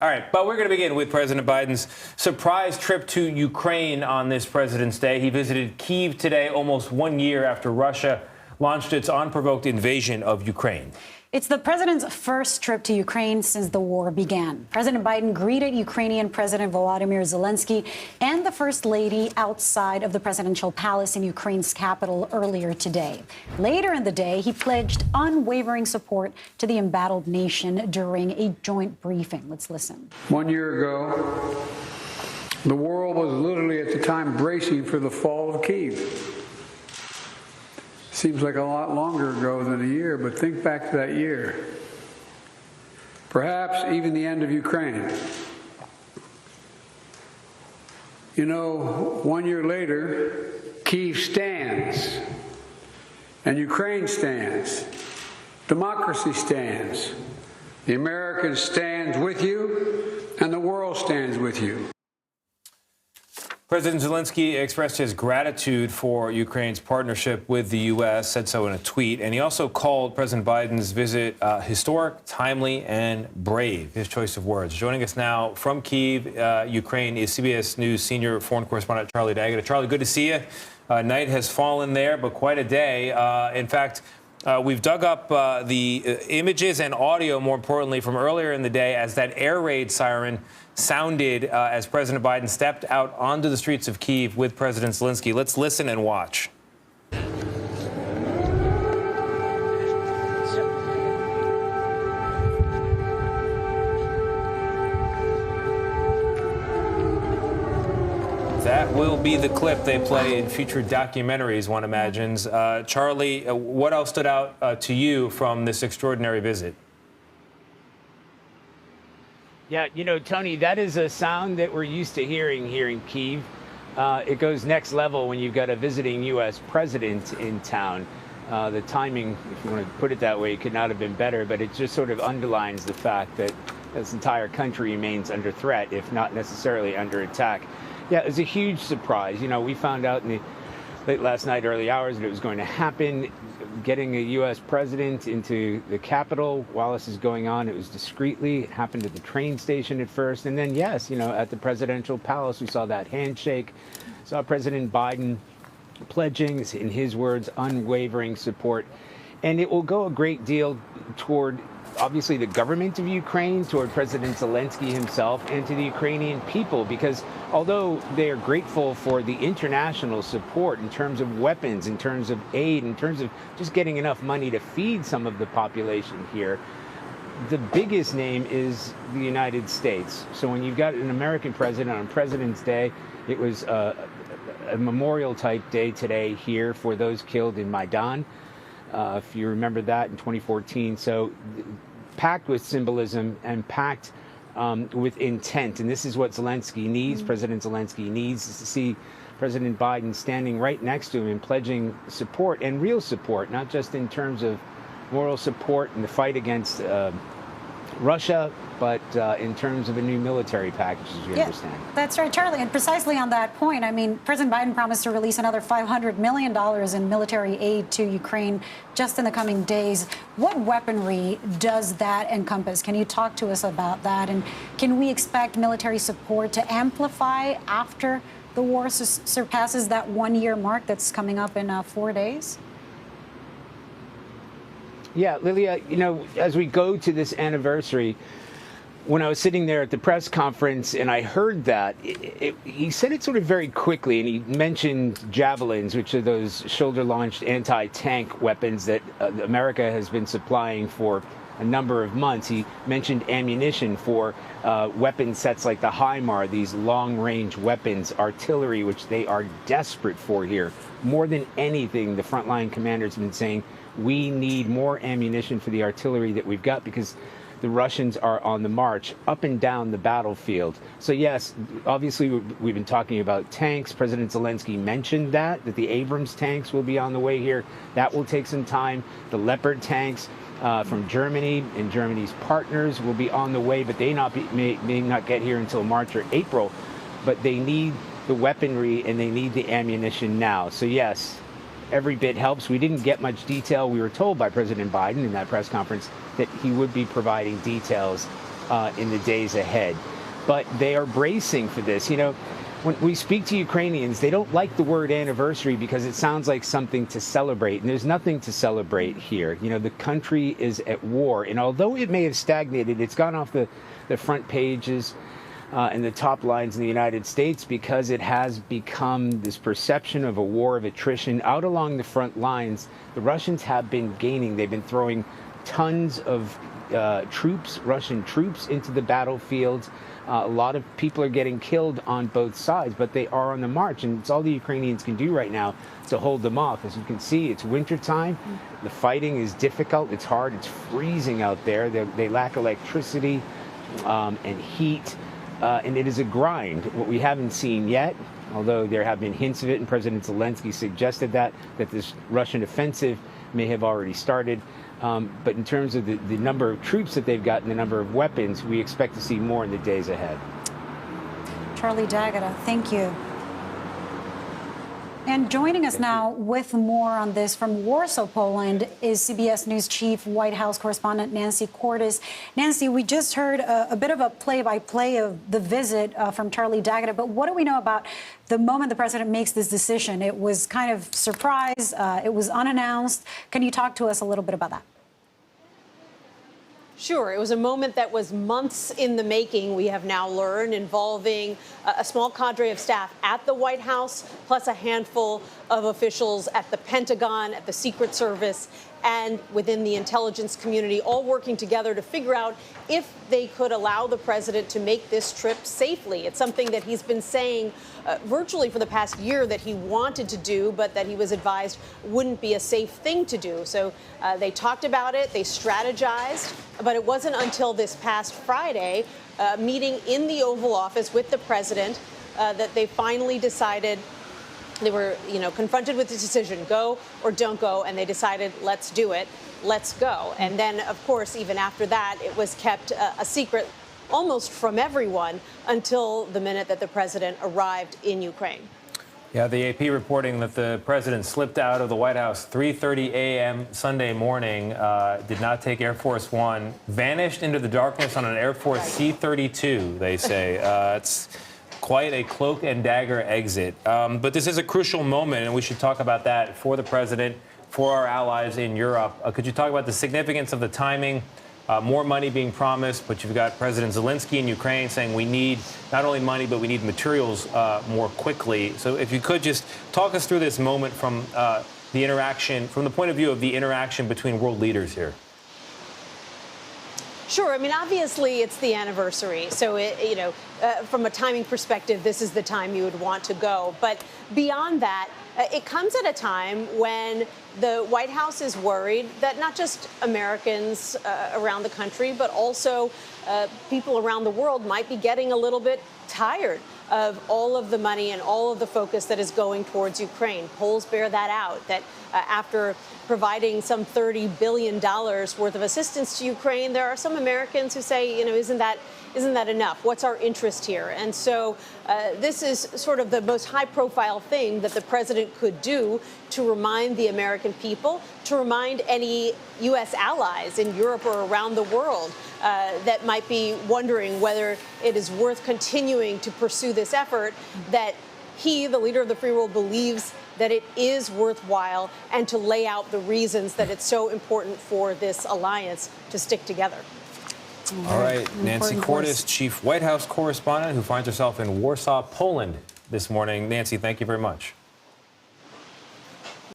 All right, but we're going to begin with President Biden's surprise trip to Ukraine on this President's Day. He visited Kyiv today, almost 1 year after Russia launched its unprovoked invasion of Ukraine. It's the president's first trip to Ukraine since the war began. President Biden greeted Ukrainian President Volodymyr Zelensky and the First Lady outside of the presidential palace in Ukraine's capital earlier today. Later in the day, he pledged unwavering support to the embattled nation during a joint briefing. Let's listen. 1 year ago, the world was literally at the time bracing for the fall of Kyiv. Seems like a lot longer ago than a year, but think back to that year. Perhaps even the end of Ukraine. You know, 1 year later, Kyiv stands, and Ukraine stands. Democracy stands. The Americans stand with you, and the world stands with you. President Zelensky expressed his gratitude for Ukraine's partnership with the U.S., said so in a tweet, and he also called President Biden's visit historic, timely, and brave, his choice of words. Joining us now from Kyiv, Ukraine, is CBS News senior foreign correspondent Charlie D'Agata. Charlie, good to see you. Night has fallen there, but quite a day. In fact, we've dug up the images and audio, more importantly, from earlier in the day as that air raid siren sounded as President Biden stepped out onto the streets of Kyiv with President Zelensky. Let's listen and watch. That will be the clip they play in future documentaries, one imagines. Charlie, what else stood out to you from this extraordinary visit? Yeah, you know, Tony, that is a sound that we're used to hearing here in Kyiv. It goes next level when you've got a visiting U.S. president in town. The timing, if you want to put it that way, could not have been better, but it just sort of underlines the fact that this entire country remains under threat, if not necessarily under attack. Yeah, it was a huge surprise. You know, we found out in the late last night, early hours, that it was going to happen. Getting a U.S. president into the Capitol while this is going on, it was discreetly. It happened at the train station at first. And then, yes, you know, at the presidential palace, we saw that handshake. Saw President Biden pledging, in his words, unwavering support. And it will go a great deal toward, obviously, the government of Ukraine, toward President Zelensky himself, and to the Ukrainian people, because although they are grateful for the international support in terms of weapons, in terms of aid, in terms of just getting enough money to feed some of the population here, the biggest name is the United States. So when you've got an American president on President's Day, it was a memorial type day today here for those killed in Maidan. If you remember that in 2014. So packed with symbolism and packed with intent. And this is what Zelensky needs, President Zelensky needs, is to see President Biden standing right next to him and pledging support, and real support, not just in terms of moral support in the fight against Russia, but in terms of a new military package, as you understand. That's right, Charlie. And precisely on that point, I mean, President Biden promised to release another $500 million in military aid to Ukraine just in the coming days. What weaponry does that encompass? Can you talk to us about that? And can we expect military support to amplify after the war surpasses that 1 year mark that's coming up in 4 days? Yeah, Lilia, you know, as we go to this anniversary, when I was sitting there at the press conference and I heard that, he said it sort of very quickly, and he mentioned javelins, which are those shoulder-launched anti-tank weapons that America has been supplying for a number of months. He mentioned ammunition for weapon sets like the HIMARS, these long-range weapons, artillery, which they are desperate for here. More than anything, the frontline commanders have been saying, we need more ammunition for the artillery that we've got, because the Russians are on the march up and down the battlefield. So yes, obviously we've been talking about tanks. President Zelensky mentioned that the Abrams tanks will be on the way here. That will take some time. The Leopard tanks from Germany and Germany's partners will be on the way, but they may not get here until March or April. But they need the weaponry and they need the ammunition now. So yes, every bit helps. We didn't get much detail. We were told by President Biden in that press conference that he would be providing details in the days ahead. But they are bracing for this. You know, when we speak to Ukrainians, they don't like the word anniversary because it sounds like something to celebrate. And there's nothing to celebrate here. You know, the country is at war. And although it may have stagnated, it's gone off the front pages and the top lines in the United States because it has become this perception of a war of attrition. Out along the front lines, the Russians have been gaining. They've been throwing tons of Russian troops into the battlefield. A lot of people are getting killed on both sides, but they are on the march, and it's all the Ukrainians can do right now to hold them off. As you can see, it's wintertime. The fighting is difficult. It's hard. It's freezing out there. They lack electricity and heat, and it is a grind. What we haven't seen yet, although there have been hints of it, and President Zelensky suggested that this Russian offensive may have already started. But in terms of the number of troops that they've got and the number of weapons, we expect to see more in the days ahead. Charlie D'Agata, thank you. And joining us now with more on this from Warsaw, Poland, is CBS News Chief White House correspondent Nancy Cordes. Nancy, we just heard a bit of a play-by-play of the visit from Charlie D'Agata, but what do we know about the moment the president makes this decision? It was kind of surprise. It was unannounced. Can you talk to us a little bit about that? Sure. It was a moment that was months in the making, we have now learned, involving a small cadre of staff at the White House, plus a handful of officials at the Pentagon, at the Secret Service, and within the intelligence community, all working together to figure out if they could allow the president to make this trip safely. It's something that he's been saying virtually for the past year that he wanted to do, but that he was advised wouldn't be a safe thing to do. So they talked about it, they strategized, but it wasn't until this past Friday, meeting in the Oval Office with the president, that they finally decided. They were, confronted with the decision, go or don't go, and they decided, let's do it, let's go. And then, of course, even after that, it was kept a secret almost from everyone until the minute that the president arrived in Ukraine. Yeah, the AP reporting that the president slipped out of the White House 3:30 a.m. Sunday morning, did not take Air Force One, vanished into the darkness on an Air Force C-32, they say. It's quite a cloak and dagger exit. But this is a crucial moment, and we should talk about that for the president, for our allies in Europe. Could you talk about the significance of the timing? More money being promised, but you've got President Zelensky in Ukraine saying we need not only money, but we need materials more quickly. So if you could just talk us through this moment from the interaction, from the point of view of the interaction between world leaders here. Sure. I mean, obviously, it's the anniversary. So, from a timing perspective, this is the time you would want to go. But beyond that, it comes at a time when the White House is worried that not just Americans around the country, but also people around the world might be getting a little bit tired of all of the money and all of the focus that is going towards Ukraine. Polls bear that out, that after providing some $30 billion worth of assistance to Ukraine, there are some Americans who say, isn't that enough? What's our interest here? And so this is sort of the most high-profile thing that the president could do to remind the American people, to remind any U.S. allies in Europe or around the world that might be wondering whether it is worth continuing to pursue this effort, that he, the leader of the free world, believes that it is worthwhile, and to lay out the reasons that it's so important for this alliance to stick together. All right, Nancy Cordes, Chief White House correspondent, who finds herself in Warsaw, Poland this morning. Nancy, thank you very much.